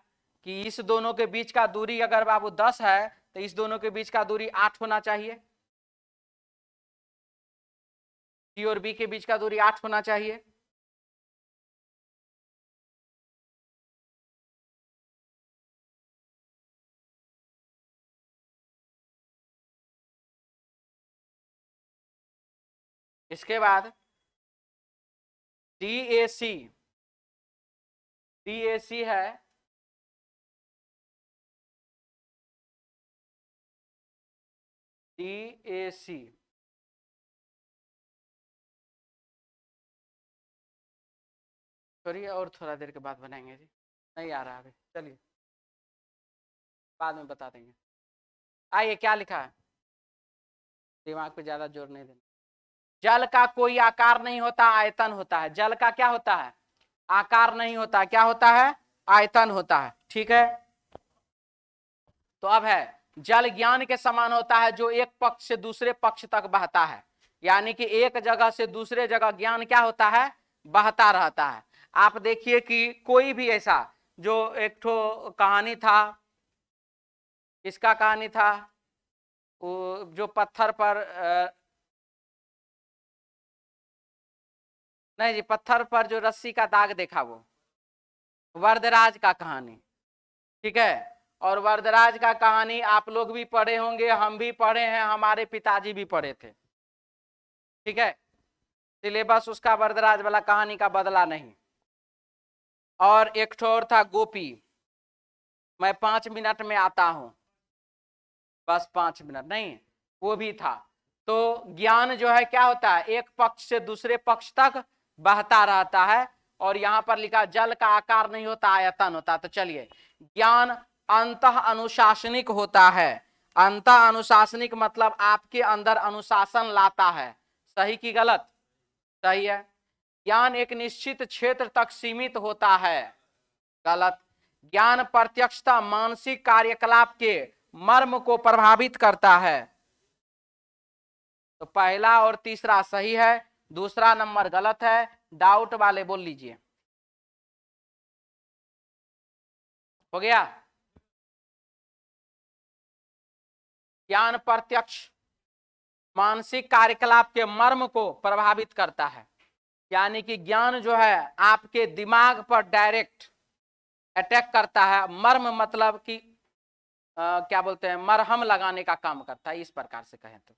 कि इस दोनों के बीच का दूरी अगर बाबू 10 है तो इस दोनों के बीच का दूरी 8 होना चाहिए, सी और बी के बीच का दूरी 8 होना चाहिए। इसके बाद D A C, D A सी है डी ए सी, छोड़िए, और थोड़ा देर के बाद बनाएंगे जी, नहीं आ रहा अभी, चलिए बाद में बता देंगे। आइए क्या लिखा है, दिमाग पे ज्यादा जोर नहीं देना। जल का कोई आकार नहीं होता, आयतन होता है। जल का क्या होता है, आकार नहीं होता, क्या होता है, आयतन होता है। ठीक है, तो अब है, जल ज्ञान के समान होता है जो एक पक्ष से दूसरे पक्ष तक बहता है। यानी कि एक जगह से दूसरे जगह ज्ञान क्या होता है, बहता रहता है। आप देखिए कि कोई भी ऐसा, जो एक ठो कहानी था, किसका कहानी था, वो जो पत्थर पर नहीं जी, पत्थर पर जो रस्सी का दाग देखा, वो वरदराज का कहानी। ठीक है, और वरदराज का कहानी आप लोग भी पढ़े होंगे, हम भी पढ़े हैं, हमारे पिताजी भी पढ़े थे। ठीक है, सिलेबस उसका वरदराज वाला कहानी का बदला नहीं। और एक ठो और था, गोपी, मैं 5 मिनट में आता हूं, बस 5 मिनट नहीं, वो भी था। तो ज्ञान जो है क्या होता है, एक पक्ष से दूसरे पक्ष तक बहता रहता है। और यहां पर लिखा जल का आकार नहीं होता, आयतन होता। तो चलिए, ज्ञान अंतः अनुशासनिक होता है। अंतः अनुशासनिक मतलब आपके अंदर अनुशासन लाता है। सही की गलत, सही है। ज्ञान एक निश्चित क्षेत्र तक सीमित होता है, गलत। ज्ञान प्रत्यक्षता मानसिक कार्यकलाप के मर्म को प्रभावित करता है। तो पहला और तीसरा सही है, दूसरा नंबर गलत है। डाउट वाले बोल लीजिए। हो गया, ज्ञान प्रत्यक्ष मानसिक कार्यकलाप के मर्म को प्रभावित करता है। यानी कि ज्ञान जो है आपके दिमाग पर डायरेक्ट अटैक करता है। मर्म मतलब कि क्या बोलते हैं, मरहम लगाने का काम करता है, इस प्रकार से कहें तो।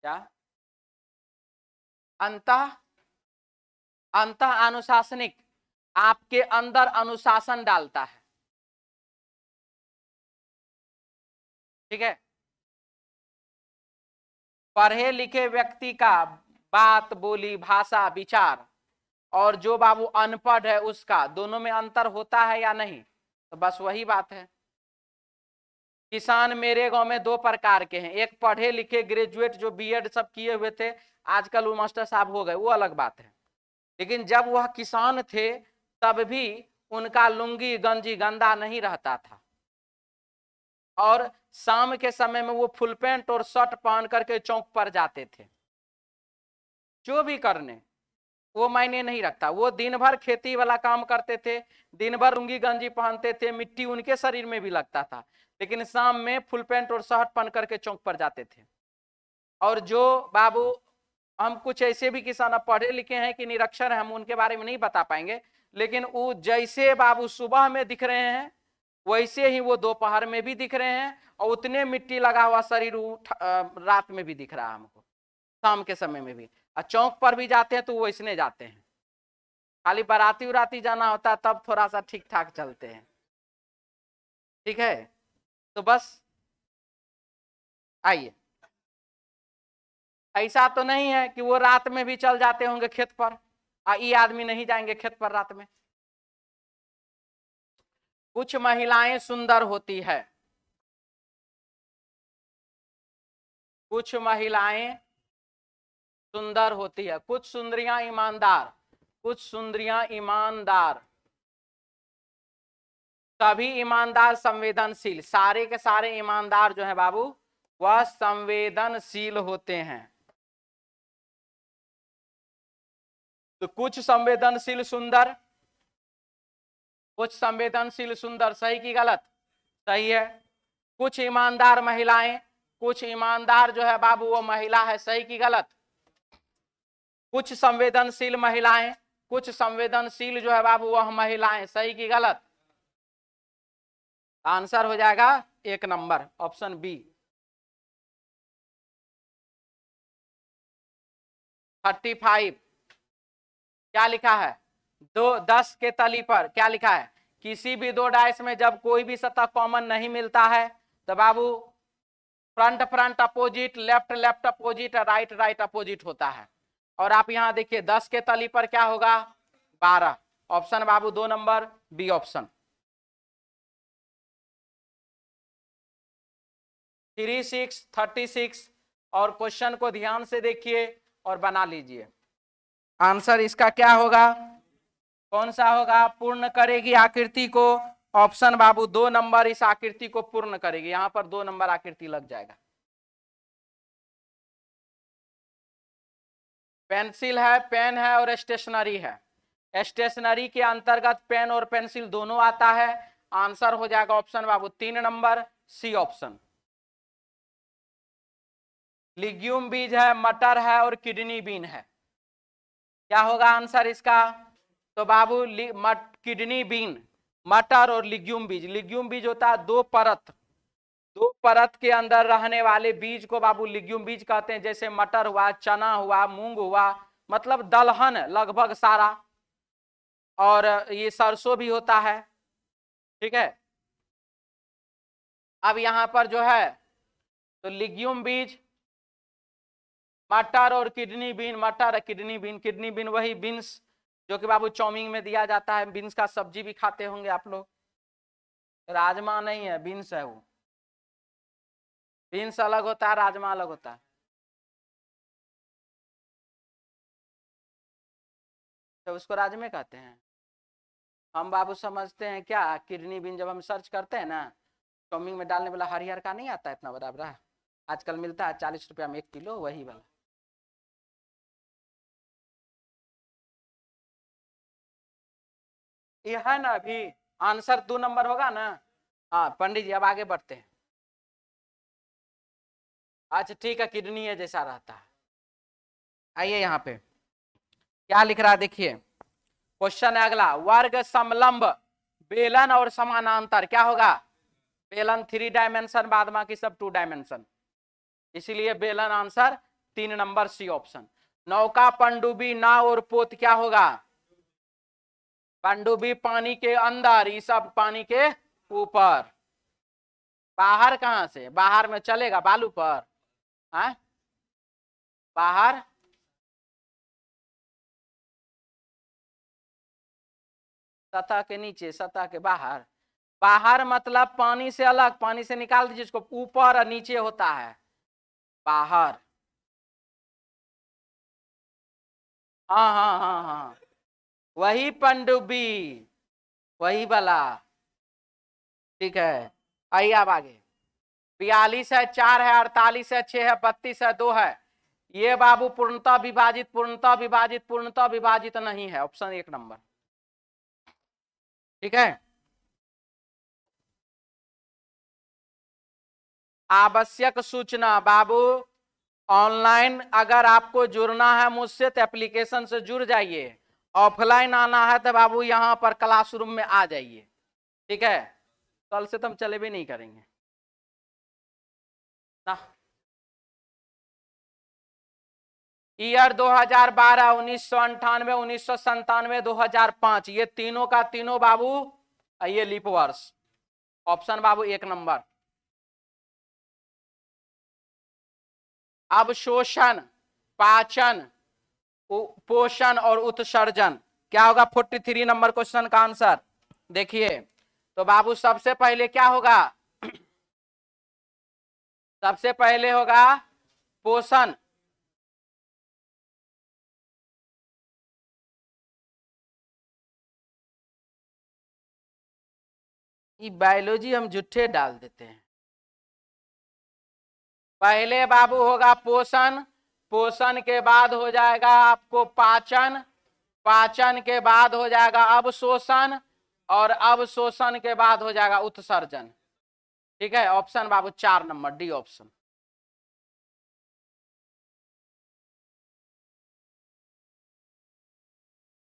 क्या, अंतः अंतः अनुशासनिक, आपके अंदर अनुशासन डालता है। ठीक है, पढ़े लिखे व्यक्ति का बात, बोली, भाषा, विचार, और जो बाबू अनपढ़ है उसका, दोनों में अंतर होता है या नहीं, तो बस वही बात है। किसान मेरे गांव में 2 प्रकार के हैं, एक पढ़े लिखे ग्रेजुएट जो बीएड सब किए हुए थे, आजकल वो मास्टर साहब हो गए, वो अलग बात है। लेकिन जब वह किसान थे तब भी उनका लुंगी गंजी गंदा नहीं रहता था, और शाम के समय में वो फुल पैंट और शर्ट पहन करके चौक पर जाते थे जो भी करने, वो मायने नहीं रखता। वो दिन भर खेती वाला काम करते थे, दिन भर लुंगी गंजी पहनते थे, मिट्टी उनके शरीर में भी लगता था, लेकिन शाम में फुल पैंट और शर्ट पहन करके चौक पर जाते थे। और जो बाबू, हम कुछ ऐसे भी किसान पढ़े लिखे हैं कि निरक्षर हैं, हम उनके बारे में नहीं बता पाएंगे, लेकिन वो जैसे बाबू सुबह में दिख रहे हैं वैसे ही वो दोपहर में भी दिख रहे हैं, और उतने मिट्टी लगा हुआ शरीर रात में भी दिख रहा है हमको, शाम के समय में भी। और चौक पर भी जाते हैं तो वो वैसने जाते हैं, खाली बाराती उराती जाना होता है तब थोड़ा सा ठीक ठाक चलते हैं। ठीक है, तो बस आइए, ऐसा तो नहीं है कि वो रात में भी चल जाते होंगे खेत पर, ये आदमी नहीं जाएंगे खेत पर रात में। कुछ महिलाएं सुंदर होती है, कुछ महिलाएं सुंदर होती है, कुछ सुंदरियां ईमानदार, कुछ सुंदरियां ईमानदार, सभी ईमानदार संवेदनशील, सारे के सारे ईमानदार जो है बाबू वह संवेदनशील होते हैं। तो कुछ संवेदनशील सुंदर, कुछ संवेदनशील सुंदर, सही की गलत, सही है। कुछ ईमानदार महिलाएं, कुछ ईमानदार जो है बाबू वो महिला है, सही की गलत। कुछ संवेदनशील महिलाएं, कुछ संवेदनशील जो है बाबू वह महिलाएं, सही की गलत। आंसर हो जाएगा 1 नंबर, ऑप्शन बी। 35 क्या लिखा है, 10 के तली पर क्या लिखा है, किसी भी 2 डाइस में जब कोई भी सतह कॉमन नहीं मिलता है तो बाबू front front opposite, left left opposite, right right opposite होता है। और आप यहाँ देखिए 10 के तली पर क्या होगा 12। ऑप्शन बाबू 2 नंबर बी ऑप्शन। 36, 36 और क्वेश्चन को ध्यान से देखिए और बना लीजिए। आंसर इसका क्या होगा, कौन सा होगा, पूर्ण करेगी आकृति को। ऑप्शन बाबू 2 नंबर इस आकृति को पूर्ण करेगी, यहां पर 2 नंबर आकृति लग जाएगा। पेंसिल है, पेन है और स्टेशनरी है। स्टेशनरी के अंतर्गत पेन और पेंसिल दोनों आता है। आंसर हो जाएगा ऑप्शन बाबू 3 नंबर सी ऑप्शन। लिग्यूम बीज है, मटर है और किडनी बीन है। क्या होगा आंसर इसका, तो बाबू किडनी बीन, मटर और लिग्यूम बीज। लिग्यूम बीज होता है 2 परत, 2 परत के अंदर रहने वाले बीज को बाबू लिग्यूम बीज कहते हैं। जैसे मटर हुआ, चना हुआ, मूंग हुआ, मतलब दलहन लगभग सारा, और ये सरसों भी होता है। ठीक है, अब यहां पर जो है तो लिग्यूम बीज, मटर और किडनी बीन, मटर किडनी बीन, किडनी बीन वही बीन्स जो कि बाबू चाउमीन में दिया जाता है। बीन्स का सब्जी भी खाते होंगे आप लोग। राजमा नहीं है, बीन्स है वो। बीन्स अलग होता है, राजमा अलग होता है। तो उसको राजमे कहते हैं। हम बाबू समझते हैं क्या, किडनी बीन जब हम सर्च करते हैं ना, चाउमीन में डालने वाला हरिहर का नहीं आता है इतना बड़ा बड़ा, आजकल मिलता है 40 रुपया में 1 किलो, वही वाला। ये है ना, अभी आंसर 2 नंबर होगा ना। हाँ पंडित जी अब आगे बढ़ते हैं। अच्छा ठीक है, किडनी है जैसा रहता है। आइए यहाँ पे क्या लिख रहा है देखिए, क्वेश्चन है अगला। वर्ग समलंब बेलन और समानांतर क्या होगा, बेलन 3 डायमेंशन, बाद बाकी सब 2 डायमेंशन, इसीलिए बेलन आंसर 3 नंबर सी ऑप्शन। नौका, पनडुब्बी, नाव और पोत क्या होगा, पनडुब्बी पानी के अंदर, ये सब पानी के ऊपर। बाहर कहां से, बाहर में चलेगा बालू पर, है बाहर, सतह के नीचे, सतह के बाहर। बाहर मतलब पानी से अलग, पानी से निकाल दीजिए इसको, ऊपर और नीचे होता है बाहर। हाँ हाँ हाँ हाँ, वही पनडुब्बी, वही वाला। ठीक है, आइए अब आगे। 42 है, 4 है, 48 है, 6 है, 32 है, 2 है। ये बाबू पूर्णतः विभाजित, पूर्णतः विभाजित, पूर्णतः विभाजित नहीं है, ऑप्शन 1 नंबर। ठीक है, आवश्यक सूचना बाबू, ऑनलाइन अगर आपको जुड़ना है मुझसे तो एप्लीकेशन से जुड़ जाइए। ऑफलाइन आना है तो बाबू यहाँ पर क्लासरूम में आ जाइए। ठीक है, कल से तो हम चले भी नहीं करेंगे ना। ईयर 2012, 1998, 1997, 2005, ये तीनों का तीनों बाबू ये लीप वर्ष। ऑप्शन बाबू 1 नंबर। अवशोषण, पाचन, पोषण और उत्सर्जन क्या होगा 43 नंबर क्वेश्चन का आंसर। देखिए तो बाबू सबसे पहले क्या होगा, सबसे पहले होगा पोषण। ये बायोलॉजी हम जुट्ठे डाल देते हैं। पहले बाबू होगा पोषण, पोषण के बाद हो जाएगा आपको पाचन, पाचन के बाद हो जाएगा अवशोषण, और अवशोषण के बाद हो जाएगा उत्सर्जन। ठीक है, ऑप्शन बाबू 4 नंबर डी ऑप्शन।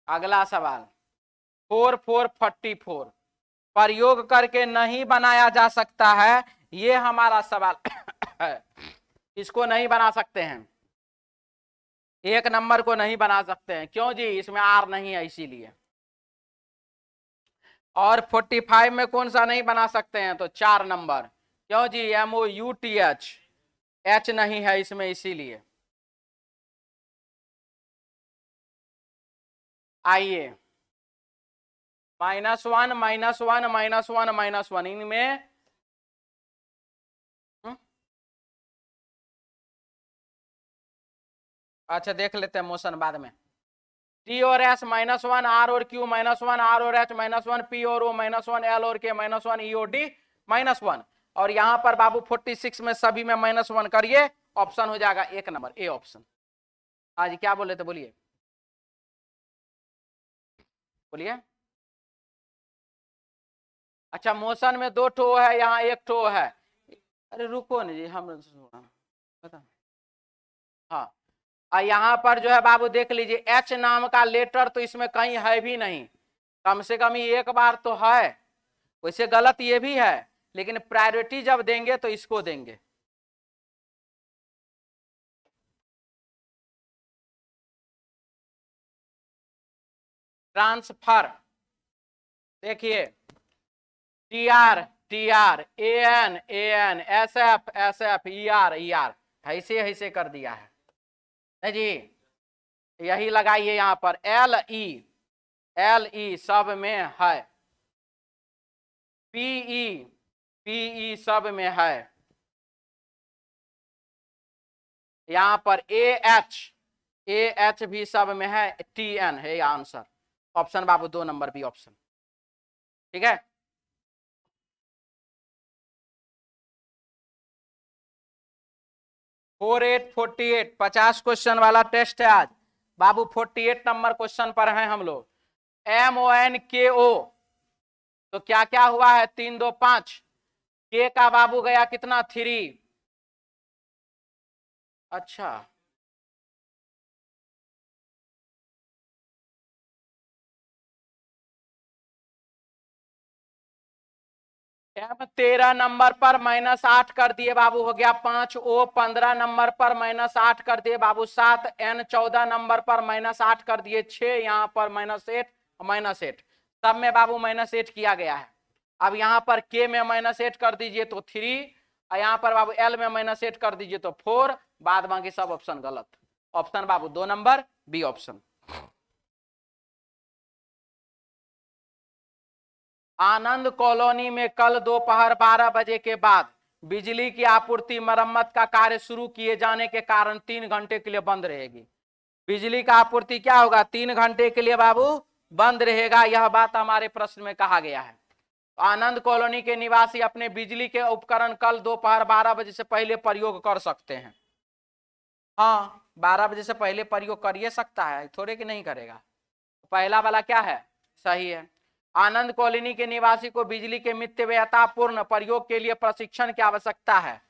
अगला सवाल 4444 प्रयोग करके नहीं बनाया जा सकता है, ये हमारा सवाल है। इसको नहीं बना सकते हैं, 1 नंबर को नहीं बना सकते हैं, क्यों जी, इसमें आर नहीं है इसीलिए। और 45 में कौन सा नहीं बना सकते हैं, तो 4 नंबर, क्यों जी, MOUTH, एच नहीं है इसमें इसीलिए। आइए -1 -1 -1 -1 इनमें अच्छा देख लेते हैं मोशन बाद में। टी और एस -1 आर और क्यू -1 आर और एच -1 पी और ओ -1 एल और के -1 ई और डी -1 और यहां पर बाबू 46 में सभी में -1 करिए, ऑप्शन हो जाएगा 1 नंबर ए ऑप्शन। हाँ जी क्या बोले थे बोलिए बोलिए। अच्छा मोशन में 2 ठो है, यहाँ 1 ठो है। अरे रुको ना जी हम बता। हाँ यहाँ पर जो है बाबू देख लीजिए एच नाम का लेटर तो इसमें कहीं है भी नहीं, कम से कम ये एक बार तो है। वैसे गलत ये भी है, लेकिन प्रायोरिटी जब देंगे तो इसको देंगे। ट्रांसफर देखिए T R A N S F E R ऐसे ऐसे कर दिया है नहीं जी। यही लगाइए यहाँ पर एल ई सब में है, पीई सब में है, यहाँ पर ए एच भी सब में है, टी एन है आंसर। ऑप्शन बाबू 2 नंबर बी ऑप्शन। ठीक है 4848 50 क्वेश्चन वाला टेस्ट है आज बाबू। 48 नंबर क्वेश्चन पर हैं हम लोग। MONKO तो क्या क्या हुआ है 3 2 5 के का बाबू गया कितना 3। अच्छा एम 13 नंबर पर -8 कर दिए बाबू हो गया 5। ओ 15 नंबर पर -8 कर दिए बाबू 7। एन 14 नंबर पर -8 कर दिए 6। यहाँ पर -8 सब में बाबू -8 किया गया है। अब यहाँ पर के में -8 कर दीजिए तो 3 और यहाँ पर बाबू एल में -8 कर दीजिए तो 4। बाद बाकी सब ऑप्शन गलत। ऑप्शन बाबू 2 नंबर बी ऑप्शन। आनंद कॉलोनी में कल दोपहर 12 बजे के बाद बिजली की आपूर्ति मरम्मत का कार्य शुरू किए जाने के कारण 3 घंटे के लिए बंद रहेगी। बिजली का आपूर्ति क्या होगा 3 घंटे के लिए बाबू बंद रहेगा, यह बात हमारे प्रश्न में कहा गया है। आनंद कॉलोनी के निवासी अपने बिजली के उपकरण कल दोपहर 12 बजे से पहले प्रयोग कर सकते हैं। हाँ 12 बजे से पहले प्रयोग कर सकता है, थोड़े कि नहीं करेगा। पहला वाला क्या है सही है। आनंद कॉलोनी के निवासी को बिजली के मितव्ययतापूर्ण प्रयोग के लिए प्रशिक्षण की आवश्यकता है।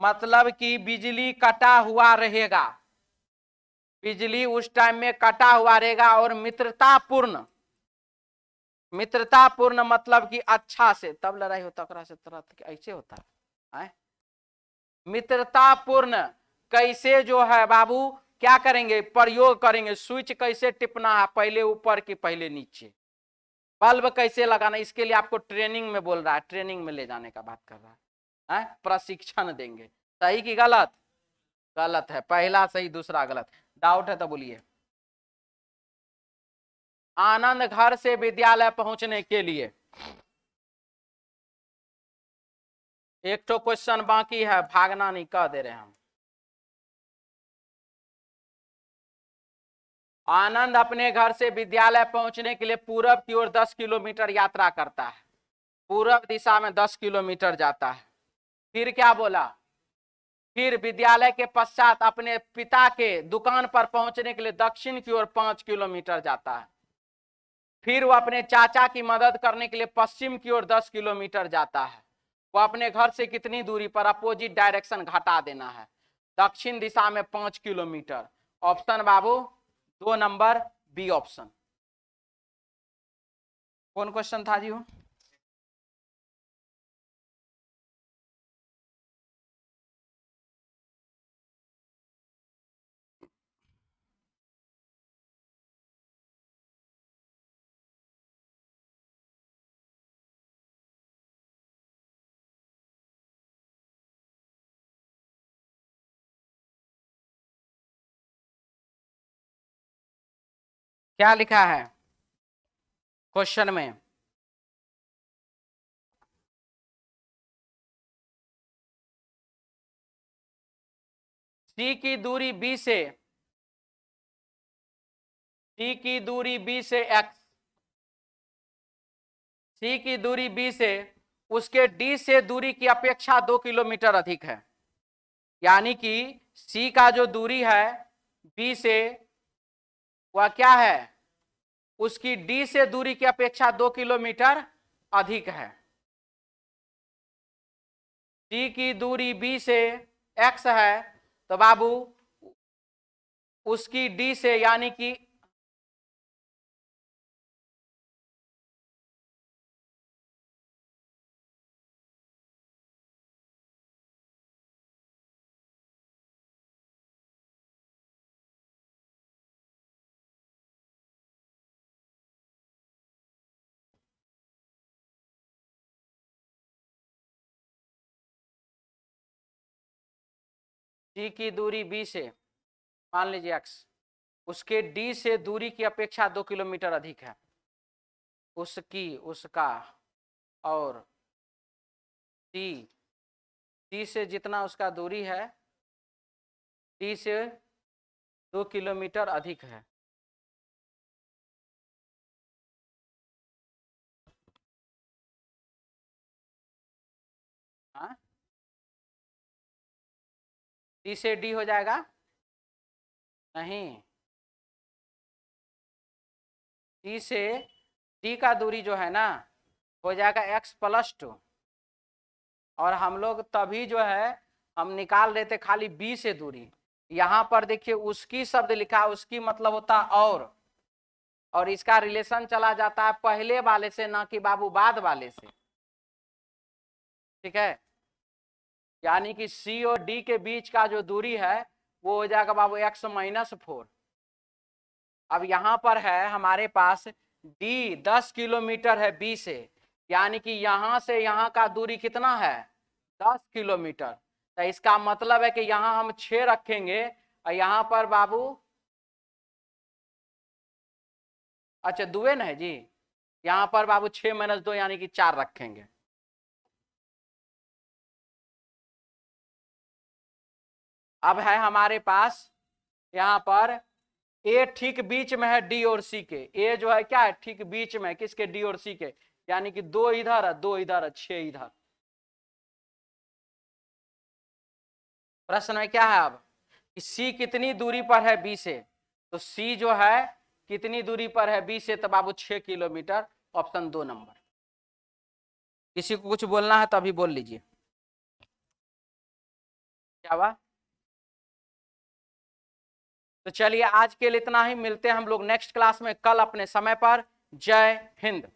मतलब कि बिजली कटा हुआ रहेगा, बिजली उस टाइम में कटा हुआ रहेगा और मित्रतापूर्ण मतलब कि अच्छा से तब लड़ाई होता से तरह ऐसे होता है। मित्रतापूर्ण कैसे जो है बाबू क्या करेंगे प्रयोग करेंगे, स्विच कैसे टिपना है पहले ऊपर की पहले नीचे, बल्ब कैसे लगाना, इसके लिए आपको ट्रेनिंग में बोल रहा है, ट्रेनिंग में ले जाने का बात कर रहा है, प्रशिक्षण देंगे। सही कि गलत? गलत है, पहला सही दूसरा गलत। डाउट है तो बोलिए। आनंद घर से विद्यालय पहुंचने के लिए एक तो क्वेश्चन बाकी है, भागना नहीं कह दे रहे हम। आनंद अपने घर से विद्यालय पहुंचने के लिए पूरब की ओर 10 किलोमीटर यात्रा करता है, पूरब दिशा में 10 किलोमीटर जाता है। फिर क्या बोला, फिर विद्यालय के पश्चात अपने पिता के दुकान पर पहुंचने के लिए दक्षिण की ओर 5 किलोमीटर जाता है। फिर वो अपने चाचा की मदद करने के लिए पश्चिम की ओर 10 किलोमीटर जाता है। वो अपने घर से कितनी दूरी पर अपोजिट डायरेक्शन घटा देना है, दक्षिण दिशा में 5 किलोमीटर। ऑप्शन बाबू 2 नंबर बी ऑप्शन। कौन क्वेश्चन था जी वो? क्या लिखा है? क्वेश्चन में। सी की दूरी बी से, सी की दूरी बी से एक्स, सी की दूरी बी से उसके डी से दूरी की अपेक्षा 2 किलोमीटर अधिक है। यानी कि सी का जो दूरी है बी से वह क्या है, उसकी डी से दूरी की अपेक्षा 2 किलोमीटर अधिक है। सी की दूरी बी से एक्स है तो बाबू उसकी डी से यानी कि सी की दूरी बी से मान लीजिए एक्स, उसके डी से दूरी की अपेक्षा 2 किलोमीटर अधिक है। उसकी, उसका और डी, डी से जितना उसका दूरी है डी से 2 किलोमीटर अधिक है। हाँ, डी से डी हो जाएगा नहीं, डी से डी का दूरी जो है ना हो जाएगा x+2, और हम लोग तभी जो है हम निकाल रहे थे खाली बी से दूरी। यहां पर देखिए उसकी शब्द लिखा, उसकी मतलब होता और इसका रिलेशन चला जाता है पहले वाले से, ना कि बाबू बाद वाले से। ठीक है, यानी कि सी और डी के बीच का जो दूरी है वो हो जाएगा बाबू x-4। अब यहां पर है हमारे पास डी 10 किलोमीटर है बी से, यानी कि यहां से यहां का दूरी कितना है 10 किलोमीटर। तो इसका मतलब है कि यहां हम 6 रखेंगे और यहां पर बाबू, अच्छा दुए न है जी, यहां पर बाबू 6 - 2 यानी कि 4 रखेंगे। अब है हमारे पास यहां पर ए ठीक बीच में है डी और सी के, ए जो है क्या है ठीक बीच में, किसके डी और सी के, यानी कि 2 इधर है 2 इधर है 6 इधर। प्रश्न में क्या है अब कि सी कितनी दूरी पर है बी से, तो सी जो है कितनी दूरी पर है बी से, तो बाबू 6 किलोमीटर, ऑप्शन 2 नंबर। किसी को कुछ बोलना है तो अभी बोल लीजिए। क्या हुआ? तो चलिए आज के लिए इतना ही, मिलते हैं हम लोग नेक्स्ट क्लास में कल अपने समय पर। जय हिंद।